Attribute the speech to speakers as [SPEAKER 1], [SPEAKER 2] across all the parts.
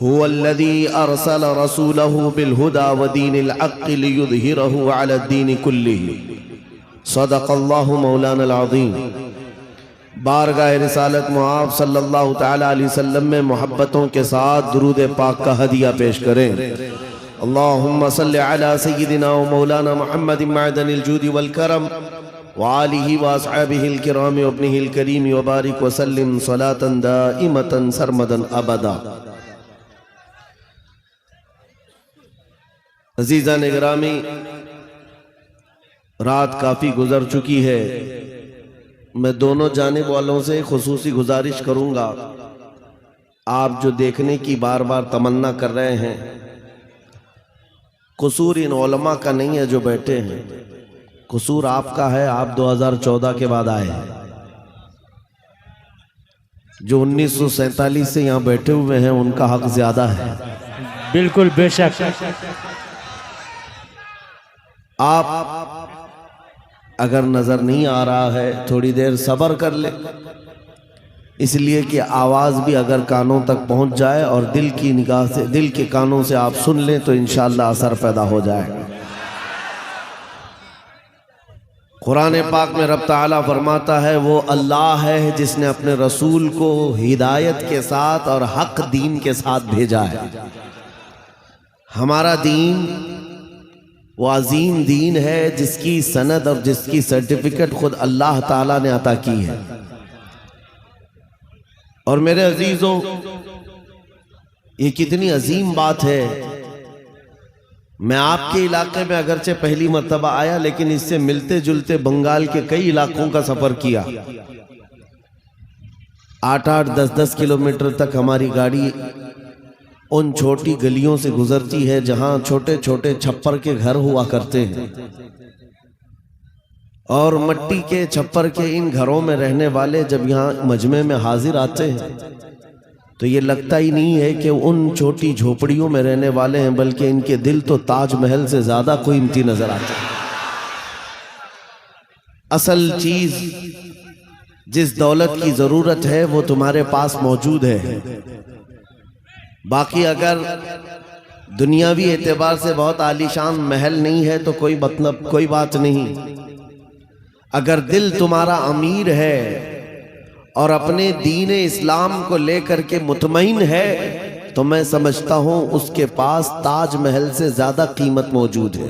[SPEAKER 1] هو الذي ارسل رسوله بالهدى ودين الحق ليظهره على الدين كله صدق الله مولانا العظیم۔ بارگاہ رسالت معاف صلی اللہ تعالی علیہ وسلم میں محبتوں کے ساتھ درود پاک کا ہدیہ پیش کریں۔ اللہم صلی علی سیدنا و مولانا محمد معدن الجود والکرم وآلہ واصحابہ الکرام وابنہ الکریم وبارک وسلم صلاة دائمتا سرمدا ابدا۔ عزیزان گرامی، رات کافی گزر چکی ہے۔ میں دونوں جانب والوں سے خصوصی گزارش کروں گا، آپ جو دیکھنے کی بار بار تمنا کر رہے ہیں، قصور ان علماء کا نہیں ہے جو بیٹھے ہیں، قصور آپ کا ہے۔ آپ 2014 کے بعد آئے ہیں، جو 1947 سے یہاں بیٹھے ہوئے ہیں ان کا حق زیادہ ہے۔
[SPEAKER 2] بالکل بے شک۔
[SPEAKER 1] آپ اگر نظر نہیں آ رہا ہے تھوڑی دیر صبر کر لیں، اس لیے کہ آواز بھی اگر کانوں تک پہنچ جائے اور دل کی نگاہ سے، دل کے کانوں سے آپ سن لیں تو انشاءاللہ اثر پیدا ہو جائے گا۔ قرآن پاک میں رب تعالیٰ فرماتا ہے وہ اللہ ہے جس نے اپنے رسول کو ہدایت کے ساتھ اور حق دین کے ساتھ بھیجا ہے۔ ہمارا دین وہ عظیم دین ہے جس کی سند اور جس کی سرٹیفکیٹ خود اللہ تعالیٰ نے عطا کی ہے۔ اور میرے عزیزوں، یہ کتنی عظیم بات ہے۔ میں آپ کے علاقے میں اگرچہ پہلی مرتبہ آیا، لیکن اس سے ملتے جلتے بنگال کے کئی علاقوں کا سفر کیا۔ 8-8 10-10 کلومیٹر تک ہماری گاڑی ان چھوٹی گلیوں سے گزرتی ہے جہاں چھوٹے چھوٹے چھپر کے گھر ہوا کرتے ہیں، اور مٹی کے چھپر کے ان گھروں میں رہنے والے جب یہاں مجمع میں حاضر آتے ہیں تو یہ لگتا ہی نہیں ہے کہ ان چھوٹی جھوپڑیوں میں رہنے والے ہیں، بلکہ ان کے دل تو تاج محل سے زیادہ قیمتی نظر آتے ہیں۔ اصل چیز جس دولت کی ضرورت ہے وہ تمہارے پاس موجود ہے۔ باقی اگر دنیاوی اعتبار سے بہت عالیشان محل نہیں ہے تو کوئی بات نہیں۔ اگر دل تمہارا امیر ہے اور اپنے دین اسلام کو لے کر کے مطمئن ہے تو میں سمجھتا ہوں اس کے پاس تاج محل سے زیادہ قیمت موجود ہے،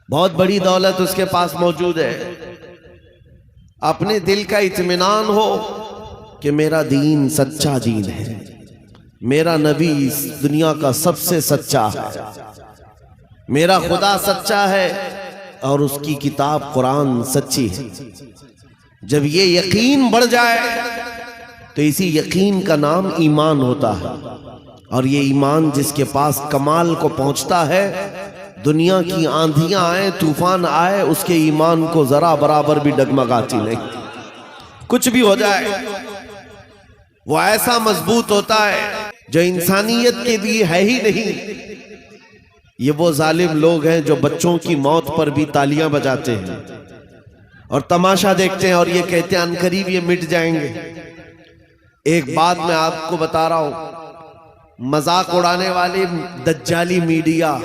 [SPEAKER 1] بہت بڑی دولت اس کے پاس موجود ہے۔ اپنے دل کا اطمینان ہو کہ میرا دین سچا دین ہے، میرا نبی اس دنیا کا سب سے سچا ہے، میرا خدا سچا ہے اور اس کی کتاب قرآن سچی ہے۔ جب یہ یقین بڑھ جائے تو اسی یقین کا نام ایمان ہوتا ہے، اور یہ ایمان جس کے پاس کمال کو پہنچتا ہے، دنیا کی آندھیاں آئے، طوفان آئے، اس کے ایمان کو ذرا برابر بھی ڈگمگاتی نہیں۔ کچھ بھی ہو جائے وہ ایسا مضبوط ہوتا ہے جو انسانیت کے لیے ہے ہی نہیں۔ یہ وہ ظالم لوگ ہیں جو بچوں کی موت پر بھی تالیاں بجاتے ہیں اور تماشا دیکھتے ہیں اور یہ کہتے ہیں عنقریب یہ مٹ جائیں گے۔ ایک بات میں آپ کو بتا رہا ہوں، مذاق اڑانے والے دجالی میڈیا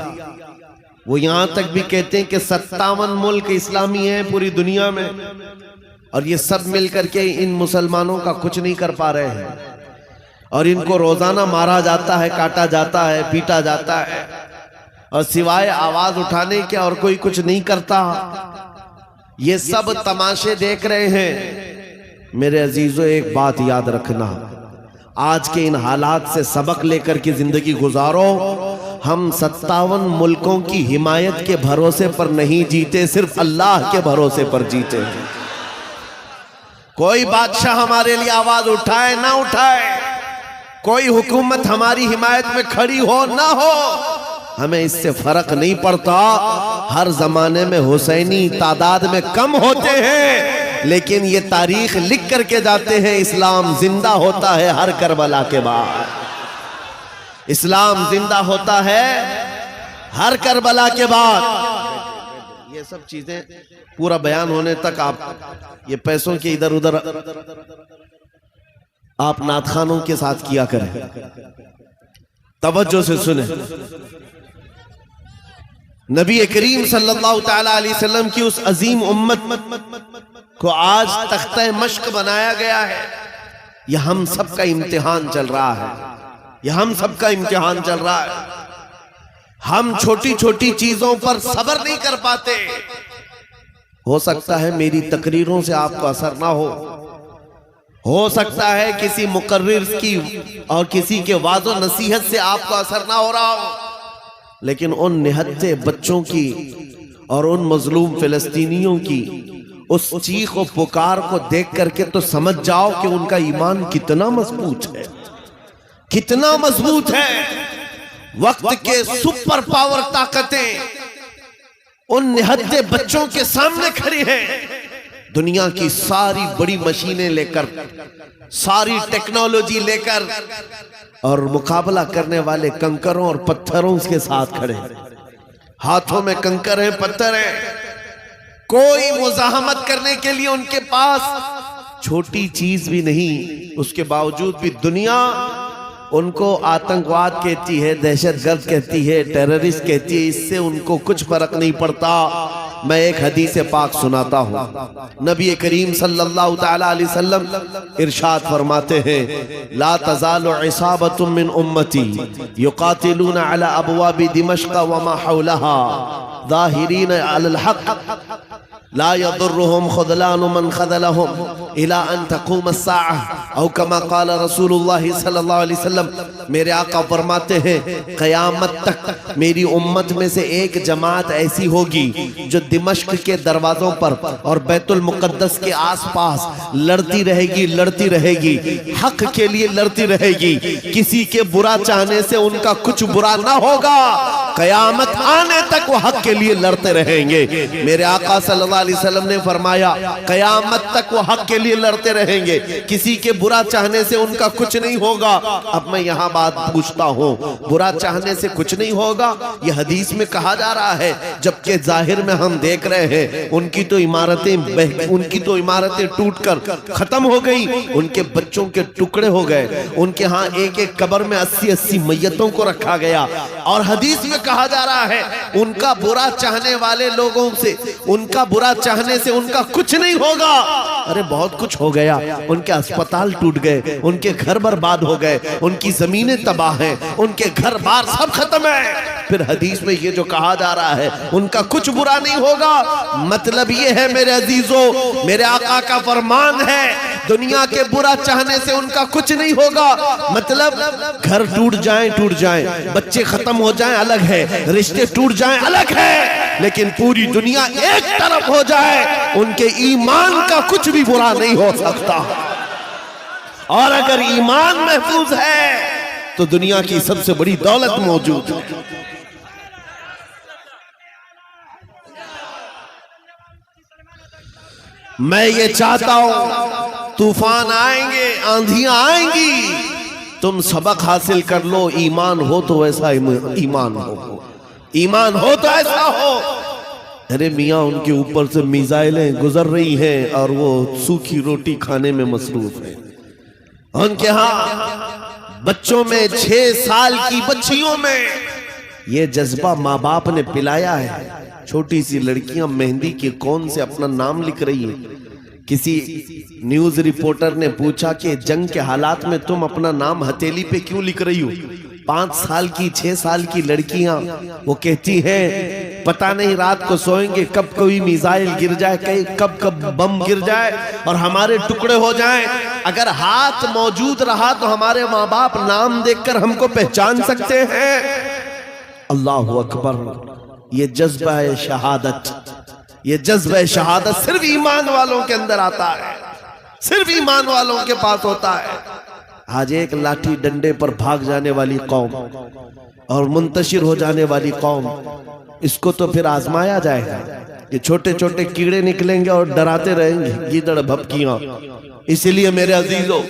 [SPEAKER 1] وہ یہاں تک بھی کہتے ہیں کہ 57 ملک اسلامی ہیں پوری دنیا میں، اور یہ سب مل کر کے ان مسلمانوں کا کچھ نہیں کر پا رہے ہیں، اور ان کو روزانہ مارا جاتا ہے، کاٹا جاتا ہے، پیٹا جاتا ہے، اور سوائے آواز اٹھانے کے اور کوئی کچھ نہیں کرتا۔ یہ سب تماشے دیکھ رہے ہیں۔ میرے عزیزو، ایک بات یاد رکھنا، آج کے ان حالات سے سبق لے کر کے زندگی گزارو۔ ہم 57 ملکوں کی حمایت کے بھروسے پر نہیں جیتے، صرف اللہ کے بھروسے پر جیتے ہیں۔ کوئی بادشاہ ہمارے لیے آواز اٹھائے نہ اٹھائے، کوئی حکومت ہماری حمایت میں کھڑی ہو نہ ہو، ہمیں اس سے فرق نہیں پڑتا۔ ہر زمانے میں حسینی تعداد میں کم ہوتے ہیں، لیکن یہ تاریخ لکھ کر کے جاتے ہیں اسلام زندہ ہوتا ہے ہر کربلا کے بعد، اسلام زندہ ہوتا ہے ہر کربلا کے بعد۔ یہ سب چیزیں پورا بیان ہونے تک آپ یہ پیسوں کے ادھر ادھر آپ نعت خوانوں کے ساتھ کیا کریں۔ توجہ سے سنیں، نبی کریم صلی اللہ تعالی علیہ وسلم کی اس عظیم امت کو آج تختہ مشق بنایا گیا ہے۔ یہ ہم سب کا امتحان چل رہا ہے، یہ ہم سب کا امتحان چل رہا ہے۔ ہم چھوٹی چھوٹی چیزوں پر صبر نہیں کر پاتے۔ ہو سکتا ہے میری تقریروں سے آپ کو اثر نہ ہو سکتا ہے کسی مقرر کی اور کسی کے وعظ و نصیحت سے آپ کو اثر نہ ہو رہا ہو، لیکن ان نہتے بچوں کی اور ان مظلوم فلسطینیوں کی اس چیخ و پکار کو دیکھ کر کے تو سمجھ جاؤ کہ ان کا ایمان کتنا مضبوط ہے، کتنا مضبوط ہے۔ وقت کے سپر پاور طاقتیں ان نہتے بچوں کے سامنے کھڑی ہیں۔ دنیا کی ساری بڑی مشینیں لے کر، ساری ٹیکنالوجی لے کر، اور مقابلہ کرنے والے کنکروں اور پتھروں کے ساتھ کھڑے ہیں۔ ہاتھوں میں کنکر ہیں، پتھر ہیں، کوئی مزاحمت کرنے کے لیے ان کے پاس چھوٹی چیز بھی نہیں۔ اس کے باوجود بھی دنیا ان کو آتنکواد کہتی ہے، دہشت گرد کہتی ہے، ٹیررسٹ کہتی ہے، اس سے ان کو کچھ فرق نہیں پڑتا۔ میں ایک حدیث پاک سناتا ہوں۔ نبی کریم صلی اللہ تعالی علیہ وسلم ارشاد فرماتے ہیں، لا تزال عصابۃ من امتی یقاتلون علی ابواب دمشق وما حولها ظاہرین علی الحق لا يضرهم خذلان من خذلهم الى ان تقوم الساعة او كما قال رسول اللہ صلی اللہ علیہ وسلم۔ میرے آقا فرماتے ہیں قیامت تک میری امت میں سے ایک جماعت ایسی ہوگی جو دمشق کے دروازوں پر اور بیت المقدس کے آس پاس لڑتی رہے گی، لڑتی رہے گی، حق کے لیے لڑتی رہے گی۔ کسی کے برا چاہنے سے ان کا کچھ برا نہ ہوگا، قیامت آنے تک وہ حق کے لیے لڑتے رہیں گے۔ میرے آقا صلی اللہ علیہ وسلم نے فرمایا قیامت تک وہ حق کے لیے لڑتے رہیں گے، کسی کے برا چاہنے سے ان کا کچھ نہیں ہوگا۔ اب میں یہاں بات پوچھتا ہوں، برا چاہنے سے کچھ نہیں ہوگا یہ حدیث میں کہا جا رہا ہے، جبکہ ظاہر میں ہم دیکھ رہے ہیں ان کی تو عمارتیں ٹوٹ کر ختم ہو گئی، ان کے بچوں کے ٹکڑے ہو گئے، ان کے ہاں ایک ایک قبر میں 80 میتوں کو رکھا گیا، اور حدیث میں کہا جا رہا ہے ان کا برا چاہنے والے لوگوں سے، ان کا برا چاہنے سے ان کا کچھ نہیں ہوگا۔ ارے بہت کچھ ہو گیا، ان کے اسپتال ٹوٹ گئے، ان کے گھر برباد ہو گئے، ان کی زمینیں تباہ ہیں، ان کے گھر بار سب ختم ہے۔ پھر حدیث میں یہ جو کہا جا رہا ہے ان کا کچھ برا نہیں ہوگا، مطلب یہ ہے میرے عزیزو، میرے آقا کا فرمان ہے دنیا کے برا چاہنے سے ان کا کچھ نہیں ہوگا۔ مطلب گھر ٹوٹ جائیں، بچے ختم ہو جائیں الگ ہے، رشتے ٹوٹ جائیں الگ ہے، لیکن پوری دنیا ایک طرف ہو جائے ان کے ایمان کا کچھ بھی برا نہیں ہو سکتا۔ اور اگر ایمان محفوظ ہے تو دنیا کی سب سے بڑی دولت موجود ہے۔ میں یہ چاہتا ہوں طوفان آئیں گے، آندھیاں آئیں گی، تم سبق حاصل کر لو، ایمان ہو تو ایسا ایمان ہو، ایمان ہو تو ایسا ہو۔ ارے میاں ان کے اوپر سے میزائلیں گزر رہی ہیں اور وہ سوکھی روٹی کھانے میں مصروف ہیں۔ ان کے ہاں بچوں میں 6 سال کی بچیوں میں یہ جذبہ ماں باپ نے پلایا ہے۔ چھوٹی سی لڑکیاں مہندی کے کون سے اپنا نام لکھ رہی ہیں۔ کسی نیوز رپورٹر نے پوچھا کہ جنگ کے حالات میں تم اپنا نام ہتھیلی پہ کیوں لکھ رہی ہو؟ 5 سال کی 6 سال کی لڑکیاں وہ کہتی ہیں پتہ نہیں رات کو سوئیں گے کب کوئی میزائل گر جائے، کب بم گر جائے اور ہمارے ٹکڑے ہو جائیں۔ اگر ہاتھ موجود رہا تو ہمارے ماں باپ نام دیکھ کر ہم کو پہچان سکتے ہیں۔ اللہ اکبر، یہ جذبہ شہادت، یہ جذبہ شہادت صرف ایمان والوں کے اندر آتا ہے، صرف ایمان والوں کے پاس ہوتا ہے۔ آج ایک لاٹھی ڈنڈے پر بھاگ جانے والی قوم اور منتشر ہو جانے والی قوم، اس کو تو پھر آزمایا جائے گا۔ یہ چھوٹے چھوٹے کیڑے نکلیں گے اور ڈراتے رہیں گے گیدڑ بھپکیاں۔ اسی لیے میرے عزیزو،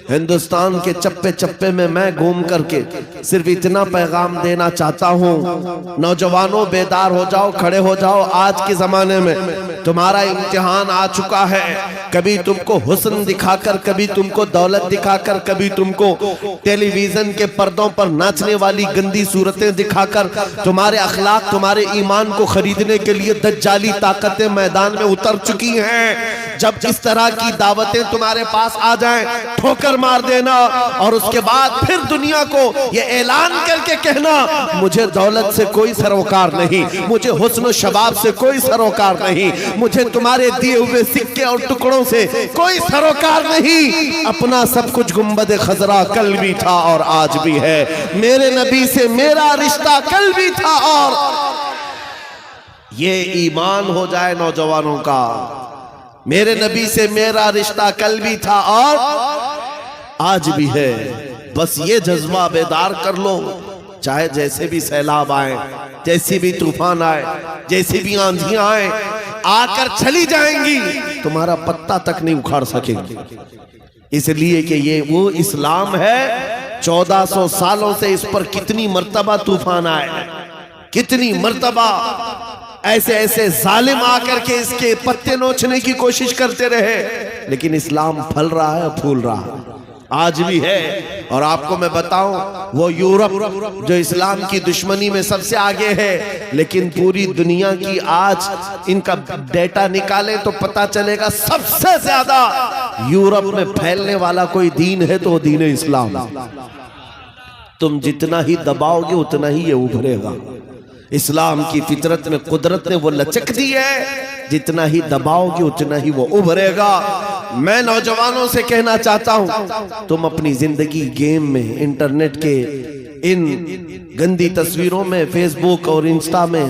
[SPEAKER 1] ہندوستان کے چپے چپے میں گھوم کر کے صرف اتنا پیغام دینا چاہتا ہوں، نوجوانوں بیدار ہو جاؤ، کھڑے ہو جاؤ۔ آج کے زمانے میں تمہارا امتحان آ چکا ہے، کبھی تم کو حسن دکھا کر، کبھی تم کو دولت دکھا کر، کبھی تم کو ٹیلی ویژن کے پردوں پر ناچنے والی گندی صورتیں دکھا کر تمہارے اخلاق، تمہارے ایمان کو خریدنے کے لیے دجالی طاقتیں میدان میں اتر چکی ہیں۔ جب اس طرح کی دعوتیں تمہارے پاس آ جائیں، ٹھوکر مار دینا، اور اس کے بعد پھر دنیا کو یہ اعلان کر کے کہنا مجھے دولت سے کوئی سروکار نہیں، مجھے حسن و شباب سے کوئی سروکار نہیں، مجھے تمہارے دیے ہوئے سکے اور ٹکڑوں سے کوئی سروکار نہیں، اپنا سب کچھ گنبد خضرا کل بھی تھا اور آج بھی ہے، میرے نبی سے میرا رشتہ کل بھی تھا اور یہ ایمان ہو جائے نوجوانوں کا، میرے نبی سے میرا رشتہ کل بھی تھا اور آج بھی ہے۔ بس یہ جذبہ بیدار کر لو، چاہے جیسے بھی سیلاب آئیں، جیسی بھی طوفان آئے، جیسی بھی آندھیاں آئیں، آ کر چلی جائیں گی، تمہارا پتہ تک نہیں اکھاڑ سکیں گی، اس لیے کہ یہ وہ اسلام ہے۔ 1400 سالوں سے اس پر کتنی مرتبہ طوفان آئے، کتنی مرتبہ ایسے ایسے ظالم آ کر کے اس کے پتے نوچنے کی کوشش کرتے رہے، لیکن اسلام پھل رہا ہے، پھول رہا ہے، آج بھی ہے۔ اور آپ کو میں بتاؤں، وہ یورپ جو اسلام کی دشمنی میں سب سے آگے ہے، لیکن پوری دنیا کی آج ان کا ڈیٹا نکالیں تو پتا چلے گا سب سے زیادہ یورپ میں پھیلنے والا کوئی دین ہے تو وہ دین اسلام۔ تم جتنا ہی دباؤ گے اتنا ہی یہ ابھرے گا۔ اسلام کی فطرت میں قدرت نے وہ لچک دی ہے، جتنا ہی دباؤ گے اتنا ہی وہ ابھرے گا۔ میں نوجوانوں سے کہنا چاہتا ہوں، تم اپنی زندگی گیم میں، انٹرنیٹ کے ان گندی تصویروں میں، فیس بک اور انسٹا میں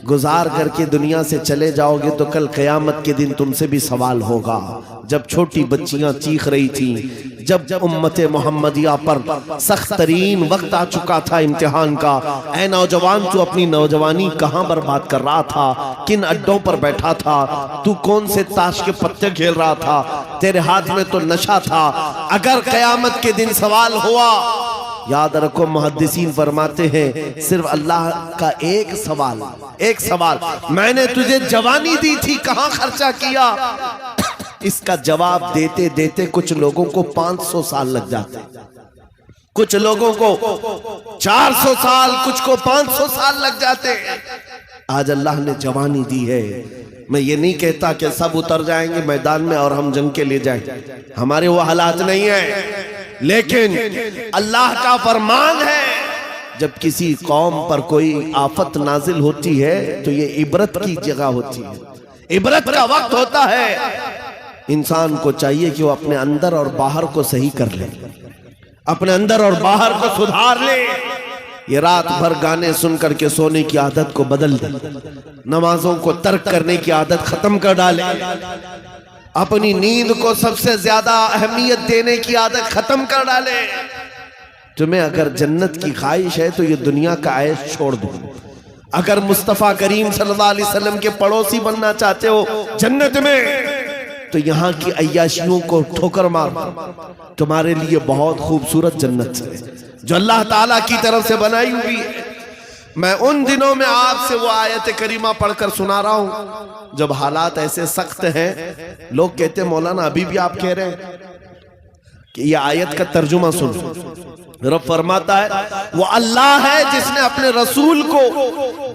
[SPEAKER 1] گزار کر کے دنیا سے چلے جاؤ گے تو کل قیامت کے دن تم سے بھی سوال ہوگا۔ جب چھوٹی بچیاں چیخ رہی تھیں، جب امت محمدیہ پر سخت ترین وقت آ چکا تھا امتحان کا، اے نوجوان تو اپنی نوجوانی کہاں برباد کر رہا تھا، کن اڈوں پر بیٹھا تھا، تو کون سے تاش کے پتے کھیل رہا تھا، تیرے ہاتھ میں تو نشہ تھا۔ اگر قیامت کے دن سوال ہوا، یاد رکھو محدثین فرماتے ہیں صرف اللہ کا ایک سوال، میں نے تجھے جوانی دی تھی کہاں خرچہ کیا، اس کا جواب دیتے دیتے کچھ لوگوں کو 500 سال لگ جاتے، کچھ لوگوں کو 400 سال، کچھ کو 500 سال لگ جاتے۔ آج اللہ نے جوانی دی ہے، میں یہ نہیں کہتا کہ سب اتر جائیں گے میدان میں اور ہم جنگ کے لے جائیں، ہمارے وہ حالات نہیں ہیں، لیکن اللہ کا فرمان ہے جب کسی قوم پر کوئی آفت نازل ہوتی ہے تو یہ عبرت کی جگہ ہوتی ہے، عبرت کا وقت ہوتا ہے۔ انسان کو چاہیے کہ وہ اپنے اندر اور باہر کو صحیح کر لے، اپنے اندر اور باہر کو سدھار لے۔ یہ رات بھر گانے سن کر کے سونے کی عادت کو بدل دے، نمازوں کو ترک کرنے کی عادت ختم کر ڈالے، اپنی نیند کو سب سے زیادہ اہمیت دینے کی عادت ختم کر ڈالے۔ تمہیں اگر جنت کی خواہش ہے تو یہ دنیا کا عیش چھوڑ دو، اگر مصطفیٰ کریم صلی اللہ علیہ وسلم کے پڑوسی بننا چاہتے ہو جنت میں تو یہاں کی عیاشیوں کو ٹھوکر مار دو، تمہارے لیے بہت خوبصورت جنت ہے جو اللہ تعالیٰ کی طرف سے بنائی ہوئی ہے۔ میں ان دنوں میں آپ سے وہ آیت کریمہ پڑھ کر سنا رہا ہوں جب حالات ایسے سخت ہیں، لوگ کہتے ہیں مولانا ابھی بھی آپ کہہ رہے ہیں کہ یہ آیت کا ترجمہ سن۔ رب فرماتا ہے وہ اللہ ہے جس نے اپنے رسول کو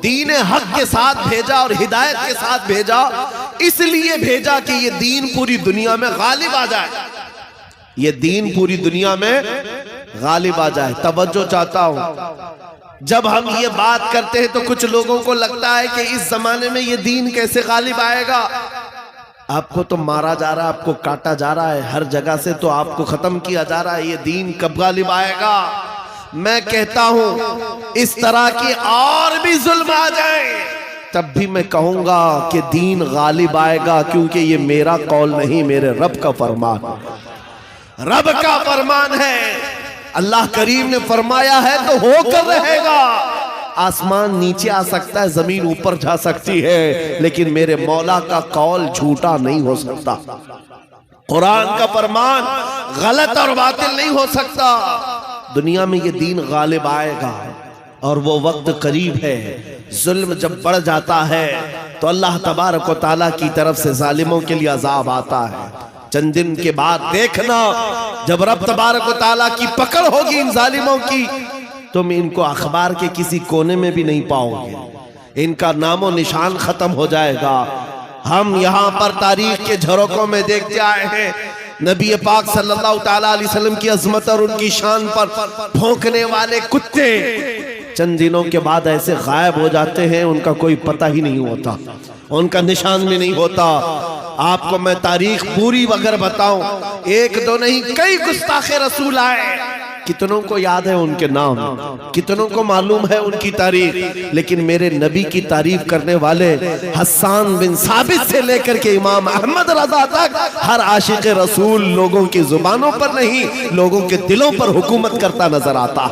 [SPEAKER 1] دین حق کے ساتھ بھیجا اور ہدایت کے ساتھ بھیجا، اس لیے بھیجا کہ یہ دین پوری دنیا میں غالب آ جائے، یہ دین پوری دنیا میں غالب آ جائے۔ توجہ چاہتا ہوں، جب ہم یہ بات کرتے ہیں تو کچھ لوگوں کو لگتا ہے کہ اس زمانے میں یہ دین کیسے غالب آئے گا، آپ کو تو مارا جا رہا ہے، آپ کو کاٹا جا رہا ہے، ہر جگہ سے تو آپ کو ختم کیا جا رہا ہے، یہ دین کب غالب آئے گا؟ میں کہتا ہوں اس طرح کی اور بھی ظلم آ جائیں تب بھی میں کہوں گا کہ دین غالب آئے گا، کیونکہ یہ میرا قول نہیں، میرے رب کا فرمان ہے، رب کا فرمان ہے۔ اللہ کریم نے فرمایا ہے تو ہو کر رہے گا۔ آسمان نیچے آ سکتا ہے، زمین اوپر جا سکتی ہے، لیکن میرے مولا کا قول جھوٹا نہیں ہو سکتا، قرآن کا فرمان غلط اور باطل نہیں ہو سکتا۔ دنیا میں یہ دین غالب آئے گا، اور وہ وقت قریب ہے. ظلم جب بڑھ جاتا ہے تو اللہ تبارک و تعالیٰ کی طرف سے ظالموں کے لیے عذاب آتا ہے. چند دن کے بعد دیکھنا جب رب تبارک و تعالیٰ کی پکڑ ہوگی ان ظالموں کی، تم ان کو اخبار کے کسی کونے میں بھی نہیں پاؤ گے. ان کا نام و نشان ختم ہو جائے گا. ہم یہاں پر تاریخ کے جھروکوں میں دیکھتے آئے ہیں نبی پاک صلی اللہ تعالیٰ علیہ وسلم کی عظمت اور ان کی شان پر بھونکنے والے کتے چند دنوں کے بعد ایسے غائب ہو جاتے ہیں، ان کا کوئی پتہ ہی نہیں ہوتا، ان کا نشان بھی نہیں ہوتا. آپ کو میں تاریخ پوری اگر بتاؤں، ایک دو نہیں کئی گستاخ رسول آئے، کتنوں کو یاد ہے ان کے نام، کتنوں کو معلوم ہے ان کی تاریخ، لیکن میرے نبی کی تعریف کرنے والے حسان بن ثابت سے لے کر کے امام احمد رضا تک ہر عاشق رسول لوگوں کی زبانوں پر نہیں، لوگوں کے دلوں پر حکومت کرتا نظر آتا.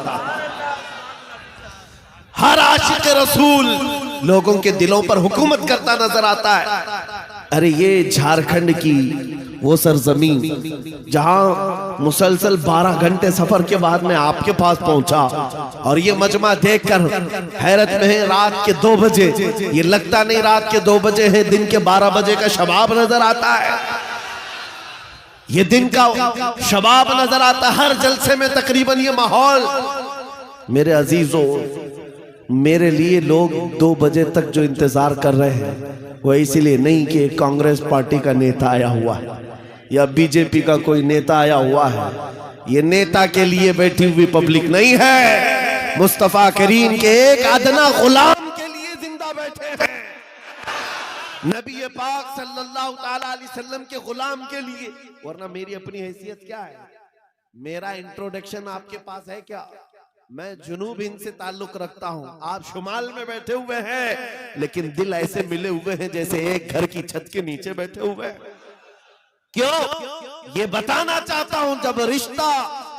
[SPEAKER 1] ہر عاشق رسول لوگوں کے دلوں پر حکومت کرتا نظر آتا ہے. ارے یہ جھارکھنڈ کی وہ سرزمین جہاں مسلسل 12 گھنٹے سفر کے بعد میں آپ کے پاس پہنچا اور یہ مجمع دیکھ کر حیرت میں ہے. رات کے 2 بجے، یہ لگتا نہیں رات کے 2 بجے ہے، دن کے 12 بجے کا شباب نظر آتا ہے. یہ دن کا شباب نظر آتا ہے ہر جلسے میں تقریباً یہ ماحول. میرے عزیزوں، میرے لیے لوگ 2 بجے تک جو انتظار کر رہے ہیں وہ اسی لیے نہیں کہ کانگریس پارٹی کا نیتا آیا ہوا ہے یا بی جے پی کا کوئی نیتا آیا ہوا ہے. یہ نیتا کے لیے بیٹھی ہوئی پبلک نہیں ہے، مصطفیٰ کریم کے ایک ادنا غلام کے لیے زندہ بیٹھے ہیں. نبی پاک صلی اللہ تعالیٰ علیہ وسلم کے غلام کے لیے. ورنہ میری اپنی حیثیت کیا ہے؟ میرا انٹروڈکشن آپ کے پاس ہے کیا؟ میں جنوب ہند سے تعلق رکھتا ہوں، آپ شمال میں بیٹھے ہوئے ہیں، لیکن دل ایسے ملے ہوئے ہیں جیسے ایک گھر کی چھت کے نیچے بیٹھے ہوئے ہیں. کیوں؟ یہ بتانا چاہتا ہوں جب رشتہ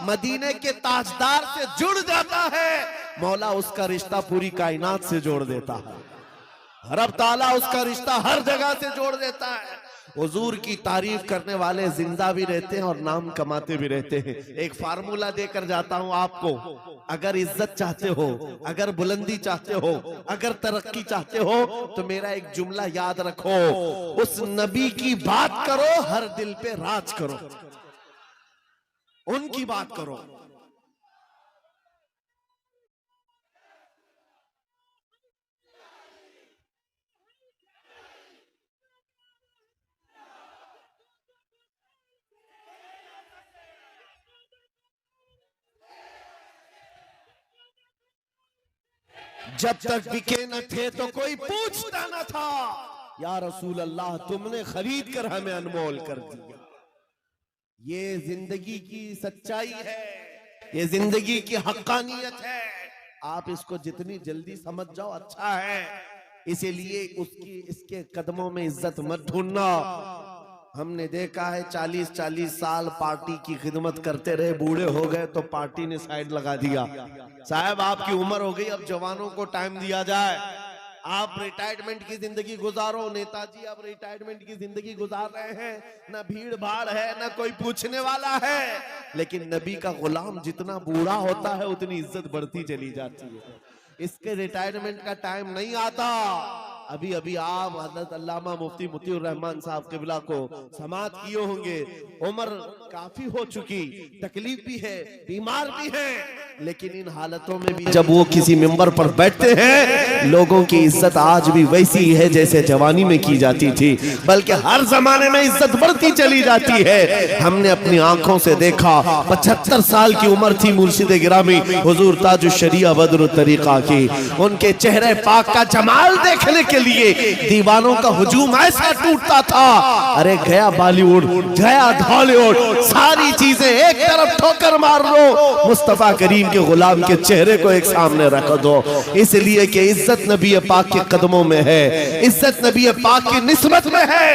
[SPEAKER 1] مدینے کے تاجدار سے جڑ جاتا ہے، مولا اس کا رشتہ پوری کائنات سے جوڑ دیتا ہے. رب تعالیٰ اس کا رشتہ ہر جگہ سے جوڑ دیتا ہے. حضور کی تعریف کرنے والے زندہ بھی رہتے ہیں اور نام کماتے بھی رہتے ہیں. ایک فارمولہ دے کر جاتا ہوں آپ کو، اگر عزت چاہتے ہو، اگر بلندی چاہتے ہو، اگر ترقی چاہتے ہو تو میرا ایک جملہ یاد رکھو، اس نبی کی بات کرو، ہر دل پہ راج کرو، ان کی بات کرو. جب تک بکے نہ تھے تو کوئی پوچھتا نہ تھا، یا رسول اللہ تم نے خرید کر ہمیں انمول کر دیا. یہ زندگی کی سچائی ہے، یہ زندگی کی حقانیت ہے. آپ اس کو جتنی جلدی سمجھ جاؤ اچھا ہے. اسی لیے اس کے قدموں میں عزت مت ڈھونڈنا. ہم نے دیکھا ہے 40 سال پارٹی کی خدمت کرتے رہے، بوڑھے ہو گئے تو پارٹی نے سائیڈ لگا دیا. صاحب آپ کی عمر ہو گئی، اب جوانوں کو ٹائم دیا جائے. آپ ریٹائرمنٹ کی زندگی گزارو. نیتا جی اب ریٹائرمنٹ کی زندگی گزار رہے ہیں، نہ بھیڑ بھاڑ ہے، نہ کوئی پوچھنے والا ہے. لیکن نبی کا غلام جتنا بوڑھا ہوتا ہے اتنی عزت بڑھتی چلی جاتی ہے. اس کے ریٹائرمنٹ کا ٹائم نہیں آتا. ابھی آپ حضرت علامہ مفتی مطیع الرحمن صاحب قبلہ کو سماعت کیے ہوں گے. عمر کافی ہو چکی، تکلیف بھی ہے، بیمار بھی ہے، لیکن ان حالتوں میں بھی جب وہ کسی ممبر پر بیٹھتے ہیں لوگوں کی عزت آج بھی ویسی ہے جیسے جوانی میں کی جاتی تھی، بلکہ ہر زمانے میں عزت بڑھتی چلی جاتی ہے. ہم نے اپنی آنکھوں سے دیکھا. 75 سال کی عمر تھی مرشد گرامی حضور تاج الشریعہ بدر الطریقہ کی. ان کے چہرے پاک کا جمال دیکھنے کے لیے دیوانوں کا ہجوم ایسا ٹوٹتا تھا. ارے گیا بالی ووڈ، گیا دھالی ووڈ، ساری چیزیں ایک طرف ٹھوکر مار لو، مصطفیٰ کریم کے غلام کے چہرے کو ایک سامنے رکھ دو. اس لیے کہ عزت نبی پاک کے قدموں میں ہے، عزت نبی پاک کی نسبت میں ہے.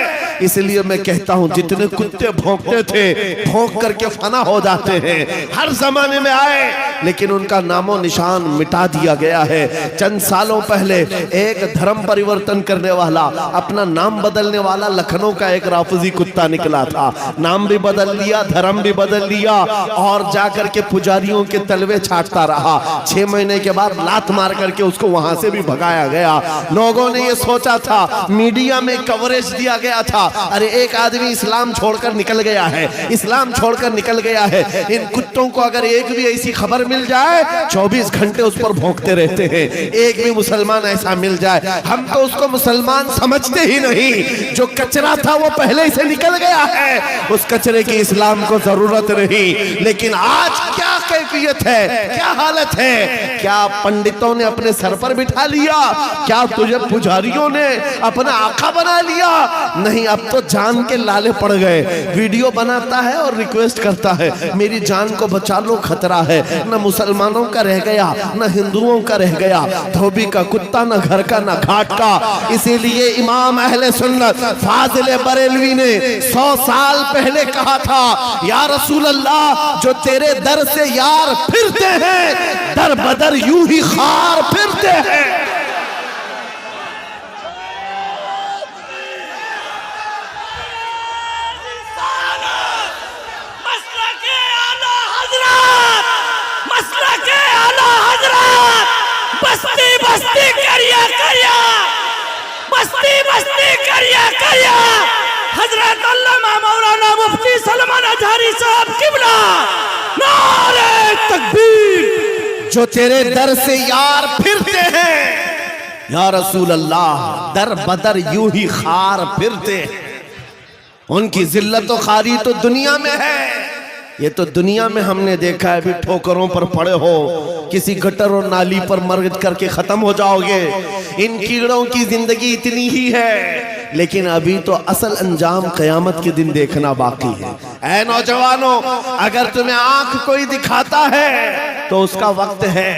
[SPEAKER 1] اس لیے میں کہتا ہوں جتنے کتے بھونکتے تھے بھونک کر کے فنا ہو جاتے ہیں، ہر زمانے میں آئے لیکن ان کا نام و نشان مٹا دیا گیا ہے. چند سالوں پہلے ایک دھرم پریورتن کرنے والا، اپنا نام بدلنے والا لکھنؤ کا ایک رافضی کتا نکلا تھا. نام بھی بدل لیا، دھرم بھی بدل لیا اور جا کر کے پجاریوں کے تلوے انگلیں چھاٹتا رہا. 6 مہینے کے بعد لات مار کر کے اس کو وہاں سے بھی بھگایا گیا. لوگوں نے یہ سوچا تھا, میڈیا میں کوریج دیا گیا تھا, ارے ایک آدمی اسلام چھوڑ کر نکل گیا ہے, اسلام چھوڑ کر نکل گیا ہے. ان کتوں کو اگر ایک بھی ایسی خبر مل جائے 24 گھنٹے اس پر بھونکتے رہتے ہیں. ایک بھی مسلمان ایسا مل جائے, ہم تو اس کو مسلمان سمجھتے ہی نہیں. جو کچرا تھا وہ پہلے سے نکل گیا ہے, اس کچرے کی اسلام کو ضرورت نہیں. لیکن آج کیا کیفیت ہے, کیا حالت ہے؟ کیا پنڈتوں نے اپنے سر پر بٹھا لیا؟ کیا تجھے پجاریوں نے اپنا آقا بنا لیا؟ نہیں, اب تو جان کے لالے پڑ گئے. ویڈیو بناتا ہے اور ریکویسٹ کرتا ہے میری جان کو بچا لو, خطرہ ہے. نہ مسلمانوں کا رہ گیا, نہ ہندوؤں کا رہ گیا, دھوبی کا کتا, نہ گھر کا نہ گھاٹ کا. اسی لیے امام اہل سنت فاضل بریلوی نے 100 سال پہلے کہا تھا, یا رسول اللہ جو تیرے در سے یار پھرتے ہیں در بدر یوں ہی خار پھرتے ہیں.
[SPEAKER 3] بستی بستی کریا کریا, بستی بستی کریا کریا. حضرت علامہ مولانا مفتی سلمان اظہری صاحب قبلہ نعرہ تکبیر.
[SPEAKER 1] جو تیرے در سے یار پھرتے ہیں یا رسول اللہ در بدر یوں ہی خار پھرتے ہیں. ان کی ذلت و خاری تو دنیا میں ہے, یہ تو دنیا میں ہم نے دیکھا ہے. ابھی ٹھوکروں پر پڑے ہو, کسی گٹر اور نالی پر مر کر کے ختم ہو جاؤ گے. ان کیڑوں کی زندگی اتنی ہی ہے, لیکن ابھی تو اصل انجام قیامت کے دن دیکھنا باقی ہے. اے نوجوانوں, اگر تمہیں آنکھ کوئی دکھاتا ہے تو اس کا وقت ہے,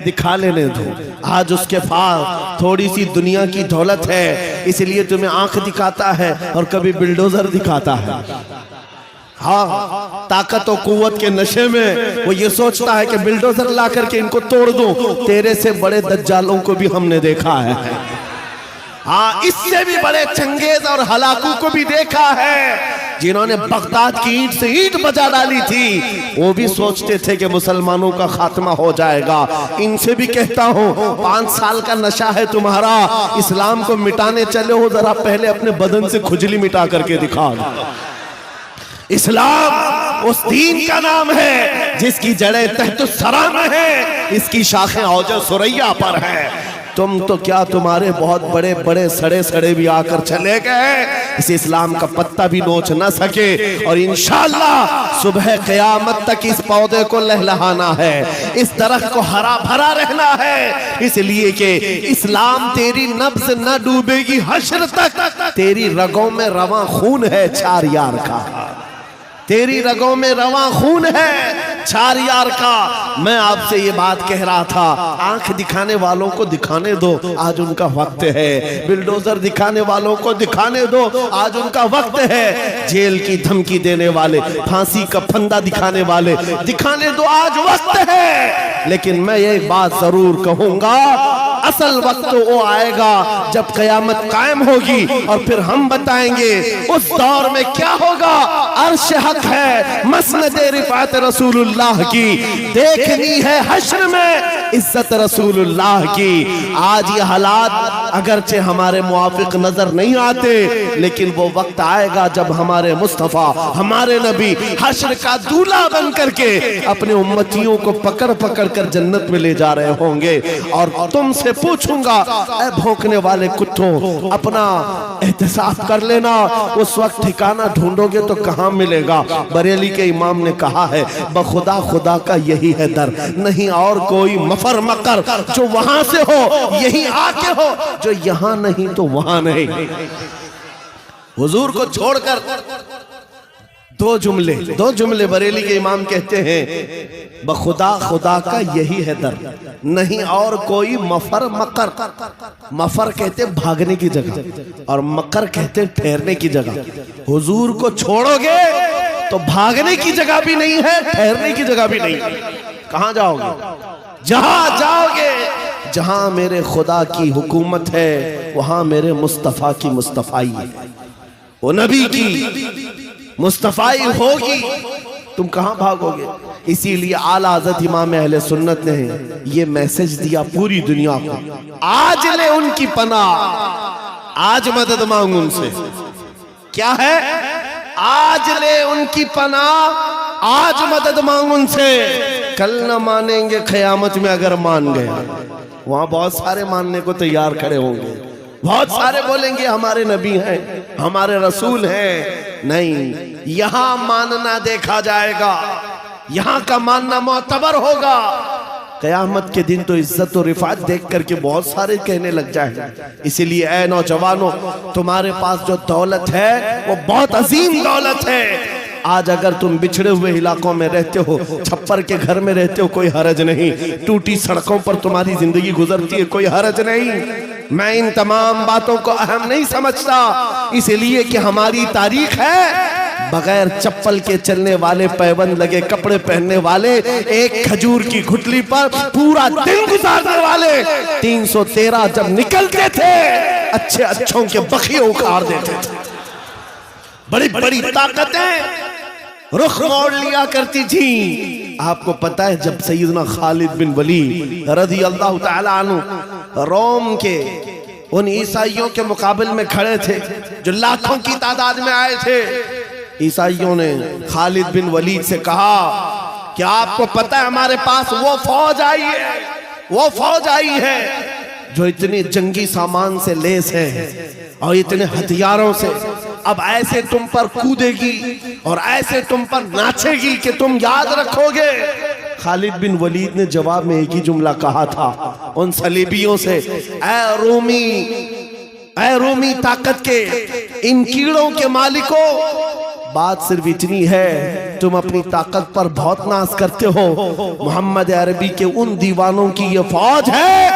[SPEAKER 1] دکھا لینے دو. آج اس کے پاس تھوڑی سی دنیا کی دولت ہے, اس لیے تمہیں آنکھ دکھاتا ہے اور کبھی بلڈوزر دکھاتا ہے. ہاں, طاقت و قوت کے نشے میں وہ یہ سوچتا ہے کہ بلڈوزر لا کر کے ان کو توڑ دوں. تیرے سے بڑے دجالوں کو بھی ہم نے دیکھا ہے. ہاں, اس سے بھی بڑے چنگیز اور ہلاکو کو بھی دیکھا ہے, جنہوں نے بغداد کی اینٹ سے اینٹ بجا ڈالی تھی. وہ بھی سوچتے تھے کہ مسلمانوں کا خاتمہ ہو جائے گا. ان سے بھی کہتا ہوں, 5 سال کا نشہ ہے تمہارا, اسلام کو مٹانے چلے ہو, ذرا پہلے اپنے بدن سے کھجلی مٹا کر کے دکھا دو. اسلام اس دین کا نام ہے جس کی جڑیں تحت الثری میں ہیں, اس کی شاخیں اوج ثریا پر ہیں. تم تو کیا, تمہارے بہت بڑے بڑے سڑے سڑے بھی آ کر چلے گئے, اس اسلام کا پتہ بھی نوچ نہ سکے. اور انشاءاللہ صبح قیامت تک اس پودے کو لہلہانا ہے, اس درخت کو ہرا بھرا رہنا ہے, اس لیے کہ اسلام تیری نبض نہ ڈوبے گی حشر تک. تیری رگوں میں رواں خون ہے چھار یار کا, تیری رگوں میں رواں خون ہے چھار یار کا. میں آپ سے یہ بات کہہ رہا تھا, آنکھ دکھانے والوں کو دکھانے دو, آج ان کا وقت ہے. بلڈوزر دکھانے والوں کو دکھانے دو, آج ان کا وقت ہے. جیل کی دھمکی دینے والے, پھانسی کا پھندا دکھانے والے, دکھانے دو, آج وقت ہے. لیکن میں یہ بات ضرور کہوں گا, اصل وقت وہ آئے گا جب قیامت قائم ہوگی, اور پھر ہم بتائیں گے اس دور میں کیا ہوگا. عرش حق ہے, مسند رفعت رسول اللہ کی, دیکھنی ہے حشر میں عزت رسول اللہ کی. آج یہ حالات اگرچہ ہمارے موافق نظر نہیں آتے, لیکن وہ وقت آئے گا جب ہمارے مصطفیٰ, ہمارے نبی حشر کا دولہ بن کر کے اپنے امتیوں کو پکڑ پکڑ کر جنت میں لے جا رہے ہوں گے. اور تم سے پوچھوں گا, اے بھونکنے والے کتوں, اپنا احتساب کر لینا, اس وقت ٹھکانہ ڈھونڈو گے تو کہاں ملے گا. بریلی کے امام نے کہا ہے, بخدا خدا کا یہی ہے در, نہیں اور کوئی مفر مقر. جو وہاں سے ہو یہی آ کے ہو, جو یہاں نہیں تو وہاں نہیں. حضور کو چھوڑ کر دو جملے بریلی کے امام کہتے ہیں, بخدا خدا کا یہی ہے در, نہیں اور کوئی مفر مقر. مفر کہتے بھاگنے کی جگہ, اور مقر کہتے ٹھہرنے کی جگہ. حضور کو چھوڑو گے تو بھاگنے کی جگہ بھی نہیں ہے, ٹھہرنے کی جگہ بھی نہیں. کہاں جاؤ گے؟ جہاں جاؤ گے جہاں میرے خدا کی حکومت ہے, وہاں میرے مصطفیٰ کی مصطفائی ہے, وہ نبی کی مصطفائی ہوگی. تم کہاں بھاگو گے؟ اسی لیے اعلیٰ حضرت امام اہل سنت نے یہ میسج دیا پوری دنیا کو، آج لے ان کی پناہ، آج مدد مانگ ان سے۔ کیا ہے؟ آج لے ان کی پناہ، آج مدد مانگ ان سے، کل نہ مانیں گے قیامت میں اگر مان گئے۔ وہاں بہت سارے ماننے کو تیار کھڑے ہوں گے، بہت سارے بولیں گے ہمارے نبی ہیں، ہمارے رسول ہیں۔ نہیں، یہاں ماننا دیکھا جائے گا، یہاں کا ماننا معتبر ہوگا۔ قیامت کے دن تو عزت و رفعت دیکھ کر کے بہت سارے کہنے لگ جائیں گے۔ اسی لیے اے نوجوانوں، تمہارے پاس جو دولت ہے وہ بہت عظیم دولت ہے۔ آج اگر تم بچھڑے ہوئے علاقوں میں رہتے ہو، چھپر کے گھر میں رہتے ہو، کوئی حرج نہیں، ٹوٹی سڑکوں پر تمہاری زندگی گزرتی ہے، کوئی حرج نہیں۔ میں ان تمام باتوں کو اہم نہیں سمجھتا، اس لیے کہ ہماری تاریخ ہے بغیر چپل کے چلنے والے، پیبند لگے کپڑے پہننے والے، ایک کھجور کی گھٹلی پر پورا دن گزارنے والے، 313 جب نکلتے تھے اچھے اچھوں کے بخیے اکھاڑ دیتے تھے۔ بڑی بڑی طاقتیں رخ موڑ لیا کرتی تھی۔ آپ کو پتہ ہے جب سیدنا خالد بن ولید رضی اللہ تعالی عنہ روم کے ان عیسائیوں کے مقابل میں کھڑے تھے جو لاکھوں کی تعداد میں آئے تھے، عیسائیوں نے خالد بن ولید سے کہا کہ آپ کو پتہ ہے ہمارے پاس وہ فوج آئی ہے جو اتنے جنگی سامان سے لیس ہے اور اتنے ہتھیاروں سے، اب ایسے تم پر کودے گی اور ایسے تم پر ناچے گی کہ تم یاد رکھو گے۔ خالد بن ولید نے جواب میں ایک ہی جملہ کہا تھا ان صلیبیوں سے، اے رومی طاقت کے ان کیڑوں کے مالکوں، بات صرف اتنی ہے تم اپنی طاقت پر بہت ناز کرتے ہو، محمد عربی کے ان دیوانوں کی یہ فوج ہے،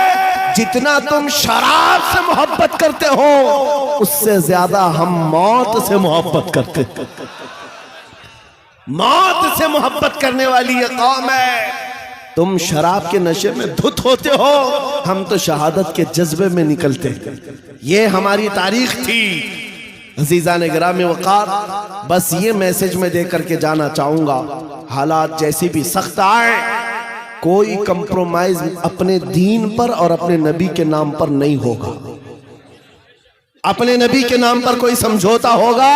[SPEAKER 1] جتنا تم شراب سے محبت کرتے ہو اس سے زیادہ ہم موت سے محبت کرتے ہیں۔ موت سے محبت کرنے والی یہ قوم ہے۔ تم شراب کے نشے میں دھت ہوتے ہو، ہم تو شہادت کے جذبے میں نکلتے ہیں۔ یہ ہماری تاریخ تھی۔ عزیزان گرامی وقار، بس یہ میسج میں دے کر کے جانا چاہوں گا، حالات جیسی بھی سخت آئے، کوئی کمپرومائز اپنے دین پر اور اپنے نبی کے نام پر نہیں ہوگا۔ اپنے نبی کے نام پر کوئی سمجھوتا ہوگا،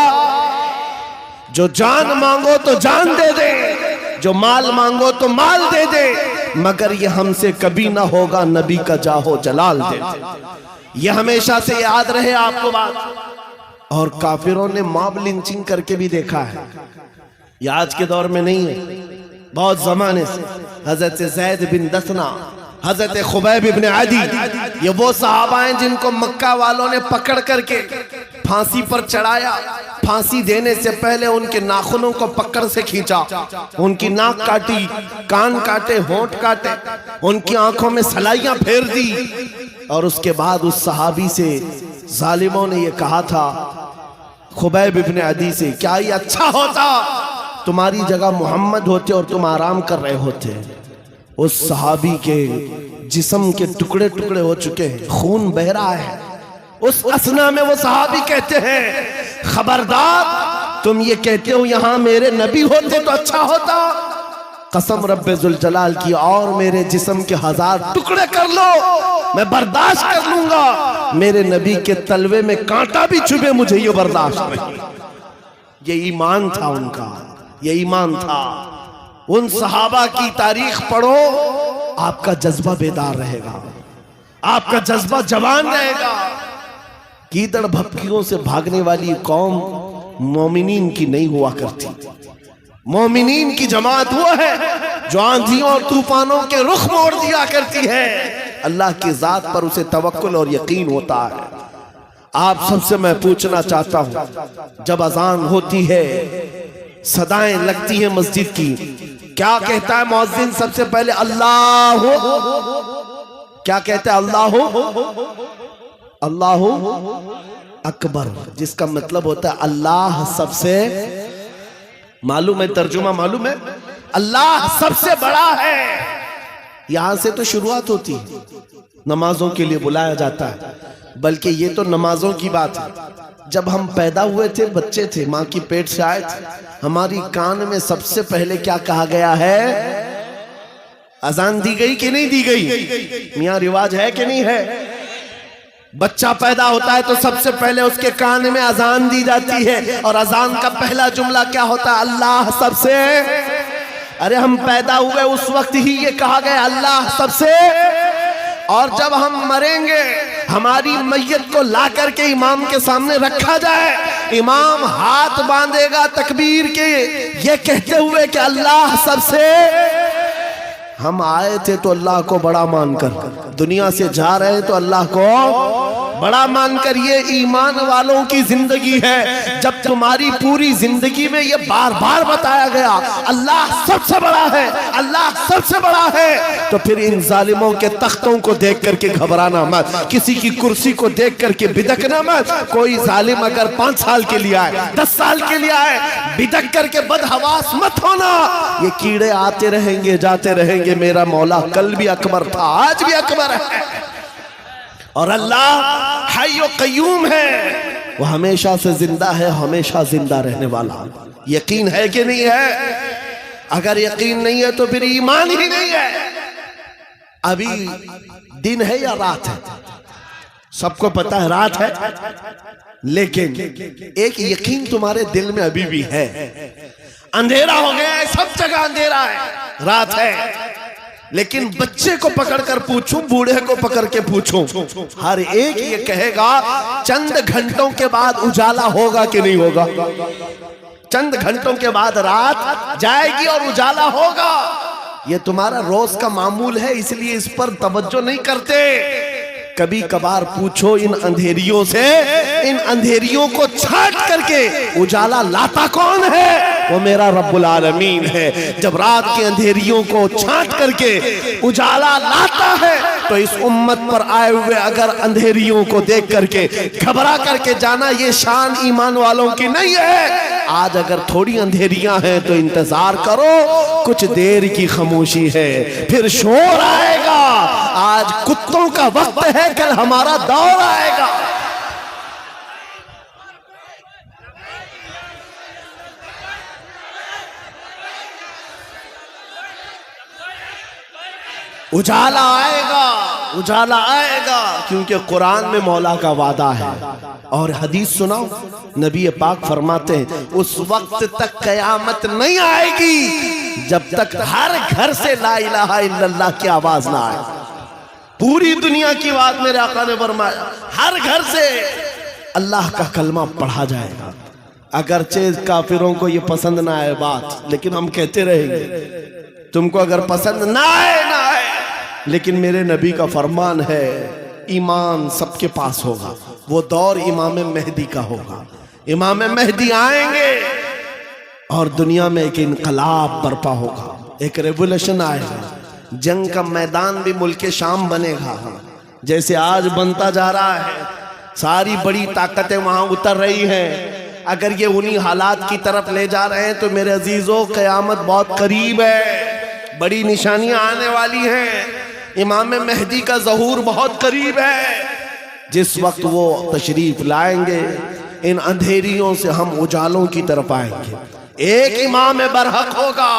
[SPEAKER 1] جو جان مانگو تو جان دے دے، جو مال مانگو تو مال دے دے، مگر یہ ہم سے کبھی نہ ہوگا نبی کا جاہو جلال دے دے۔ یہ ہمیشہ سے یاد رہے آپ کو بات۔ اور کافروں نے ماب لنچنگ کر کے بھی دیکھا ہے، یہ آج کے دور میں نہیں ہے، بہت زمانے سے۔ حضرت زید بن دثنہ، حضرت خبیب بن عدی، یہ وہ صحابہ ہیں جن کو مکہ والوں نے پکڑ کر کے پھانسی پر چڑھایا۔ پھانسی دینے سے پہلے ان کے ناخنوں کو پکڑ سے کھینچا، ان کی ناک کاٹی، کان کاٹے، ہونٹ کاٹے، ان کی آنکھوں میں سلائیاں پھیر دی، اور اس کے بعد اس صحابی سے ظالموں نے یہ کہا تھا خبیب بن عدی سے، کیا یہ اچھا ہوتا تمہاری جگہ محمد ہوتے اور تم آرام کر رہے ہوتے۔ اس صحابی کے جسم کے ٹکڑے ٹکڑے ہو چکے ہیں، خون بہ رہا ہے۔ اس اسنا میں وہ صحابی کہتے ہیں، خبردار تم یہ کہتے ہو یہاں میرے نبی ہوتے تو اچھا ہوتا، قسم رب ذوالجلال کی، اور میرے جسم کے 1000 ٹکڑے کر لو میں برداشت کر لوں گا، میرے نبی کے تلوے میں کانٹا بھی چبھے مجھے یہ برداشت نہیں۔ یہ ایمان تھا ان کا، یہ ایمان تھا۔ ان صحابہ کی تاریخ پڑھو، آپ کا جذبہ بیدار رہے گا، آپ کا جذبہ جوان رہے گا۔ کیدڑ بھپکیوں سے بھاگنے والی قوم مومنین کی نہیں ہوا کرتی۔ مومنین کی جماعت وہ ہے جو آندھیوں اور طوفانوں کے رخ موڑ دیا کرتی ہے، اللہ کی ذات پر اسے توکل اور یقین ہوتا ہے۔ آپ سب سے میں پوچھنا چاہتا ہوں، جب اذان ہوتی ہے، صدائیں لگتی ہیں مسجد کی، کیا کہتا ہے مؤذن سب سے پہلے؟ اللہ، کیا کہتا ہے؟ اللہ اکبر، جس کا مطلب ہوتا ہے اللہ سب سے، معلوم ہے ترجمہ معلوم ہے؟ اللہ سب سے بڑا ہے۔ یہاں سے تو شروعات ہوتی ہے، نمازوں کے لیے بلایا جاتا ہے، بلکہ یہ تو نمازوں کی بات ہے۔ جب ہم پیدا ہوئے تھے بچے تھے ماں کی پیٹ سے آئے تھے ہماری کان میں سب سے پہلے کیا کہا گیا ہے؟ اذان دی گئی کہ نہیں دی گئی؟ میاں رواج ہے کہ نہیں ہے؟ بچہ پیدا ہوتا ہے تو سب سے پہلے اس کے کان میں اذان دی جاتی ہے اور اذان کا پہلا جملہ کیا ہوتا ہے؟ اللہ سب سے۔ ارے ہم پیدا ہوئے اس وقت ہی یہ کہا گیا اللہ سب سے، اور جب ہم مریں گے ہماری میت کو لا کر کے امام کے سامنے رکھا جائے، امام ہاتھ باندھے گا تکبیر کے یہ کہتے ہوئے کہ اللہ سب سے۔ ہم آئے تھے تو اللہ کو بڑا مان کر، دنیا سے جا رہے تو اللہ کو بڑا مان کر۔ یہ ایمان والوں کی زندگی ہے۔ جب تمہاری پوری زندگی میں یہ بار بار بتایا گیا اللہ سب سے بڑا ہے، اللہ سب سے بڑا ہے، تو پھر ان ظالموں کے تختوں کو دیکھ کر کے گھبرانا مت، کسی کی کرسی کو دیکھ کر کے بدکنا مت۔ کوئی ظالم اگر 5 سال کے لیے آئے 10 سال کے لیے آئے بدک کر کے بدحواس مت ہونا۔ یہ کیڑے آتے رہیں گے جاتے رہیں گے، میرا مولا کل بھی اکبر تھا آج بھی اکبر ہے، اور اللہ حی و قیوم ہے، وہ ہمیشہ سے زندہ ہے، ہمیشہ زندہ رہنے والا۔ یقین ہے کہ نہیں ہے؟ اگر یقین نہیں ہے تو پھر ایمان ہی نہیں ہے۔ ابھی دن ہے یا رات ہے؟ سب کو پتا ہے رات ہے، لیکن ایک یقین تمہارے دل میں ابھی بھی ہے، اندھیرا ہو گیا ہے، سب جگہ اندھیرا ہے، رات ہے، لیکن بچے کو پکڑ کر پوچھوں بوڑھے کو پکڑ کے پوچھوں ہر ایک یہ کہے گا چند گھنٹوں کے بعد اجالا ہوگا کہ نہیں ہوگا؟ چند گھنٹوں کے بعد رات جائے گی اور اجالا ہوگا۔ یہ تمہارا روز کا معمول ہے، اس لیے اس پر توجہ نہیں کرتے۔ کبھی کبھار پوچھو ان اندھیریوں سے، ان اندھیریوں کو چھانٹ کر کے اجالا لاتا کون ہے؟ وہ میرا رب العالمین ہے۔ جب رات کے اندھیریوں کو چھانٹ کر کے اجالا لاتا ہے تو اس امت پر آئے ہوئے اگر اندھیریوں کو دیکھ کر کے گھبرا کر کے جانا، یہ شان ایمان والوں کی نہیں ہے۔ آج اگر تھوڑی اندھیریاں ہیں تو انتظار کرو، کچھ دیر کی خاموشی ہے، پھر شور آئے گا۔ آج کتوں کا وقت ہے، کل ہمارا دور آئے گا۔ اجالا آئے گا، اجالا آئے گا، کیونکہ قرآن میں مولا کا وعدہ ہے۔ اور حدیث سناؤ، نبی پاک فرماتے ہیں اس وقت تک قیامت نہیں آئے گی جب تک ہر گھر سے لا الہ الا اللہ کی آواز نہ آئے۔ پوری دنیا کی بات میرے آقا نے فرمایا، ہر گھر سے اللہ کا کلمہ پڑھا جائے گا۔ اگرچہ کافروں کو یہ پسند نہ آئے بات، لیکن ہم کہتے رہیں گے۔ تم کو اگر پسند نہ آئے نہ آئے، لیکن میرے نبی کا فرمان ہے ایمان سب کے پاس ہوگا۔ وہ دور امام مہدی کا ہوگا، امام مہدی آئیں گے اور دنیا میں ایک انقلاب برپا ہوگا، ایک ریولوشن آئے گا۔ جنگ کا میدان بھی ملک شام بنے گا، جیسے آج بنتا جا رہا ہے۔ ساری بڑی طاقتیں وہاں اتر رہی ہیں۔ اگر یہ انہی حالات کی طرف لے جا رہے ہیں تو میرے عزیزوں قیامت بہت قریب ہے، بڑی نشانیاں آنے والی ہیں، امام مہدی کا ظہور بہت قریب ہے۔ جس وقت وہ تشریف لائیں گے ان اندھیریوں سے ہم اجالوں کی طرف آئیں گے۔ ایک امام برحق ہوگا،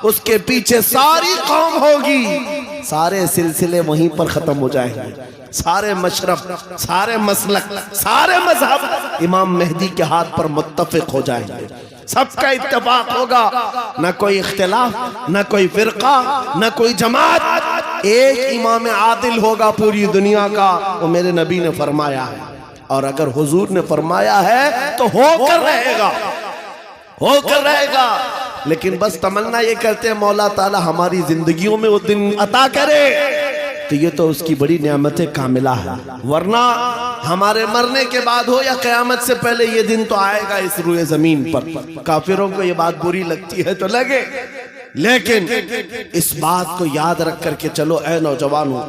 [SPEAKER 1] اس کے پیچھے ساری قوم ہوگی، سارے سلسلے وہیں پر ختم ہو جائیں گے، سارے مشرب، سارے مسلک، سارے مذہب امام مہدی کے ہاتھ پر متفق ہو جائیں گے۔ سب کا اتفاق ہوگا، نہ کوئی اختلاف، نہ کوئی فرقہ، نہ کوئی جماعت، ایک امام عادل ہوگا پوری دنیا کا۔ وہ میرے نبی نے فرمایا ہے، اور اگر حضور نے فرمایا ہے تو ہو کر رہے گا، ہو کر رہے گا۔ لیکن بس تمنا یہ کرتے ہیں مولا تعالی ہماری زندگیوں میں وہ دن عطا کرے، تو یہ تو اس کی بڑی نعمت کاملہ ہے، ورنہ ہمارے مرنے کے بعد ہو یا قیامت سے پہلے یہ دن تو آئے گا اس روئے زمین پر۔ کافروں کو یہ بات بری لگتی ہے تو لگے، لیکن اس بات کو یاد رکھ کر کے چلو اے نوجوانوں،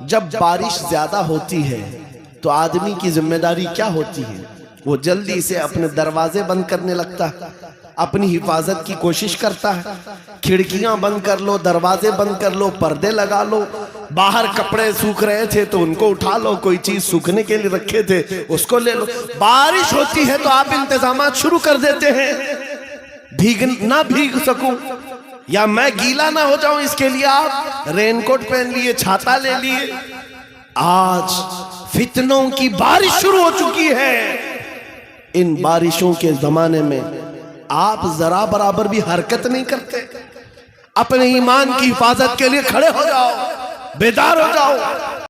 [SPEAKER 1] جب بارش زیادہ ہوتی ہے تو آدمی کی ذمہ داری کیا ہوتی ہے؟ وہ جلدی سے اپنے دروازے بند کرنے لگتا ہے، اپنی حفاظت کی کوشش کرتا ہے، کھڑکیاں بند کر لو، دروازے بند کر لو، پردے لگا لو، باہر کپڑے سوکھ رہے تھے تو ان کو اٹھا لو، کوئی چیز سوکھنے کے لیے رکھے تھے اس کو لے لو، بارش ہوتی ہے تو آپ انتظامات شروع کر دیتے ہیں، نہ بھیگ سکوں یا میں گیلا نہ ہو جاؤں اس کے لیے آپ رین کوٹ پہن لیے، چھاتا لے لیے۔ آج فتنوں کی بارش شروع ہو چکی ہے، ان بارشوں کے زمانے میں آپ ذرا برابر بھی حرکت نہیں کرتے، اپنے ایمان کی حفاظت کے لیے کھڑے ہو جاؤ، بیدار ہو جاؤ۔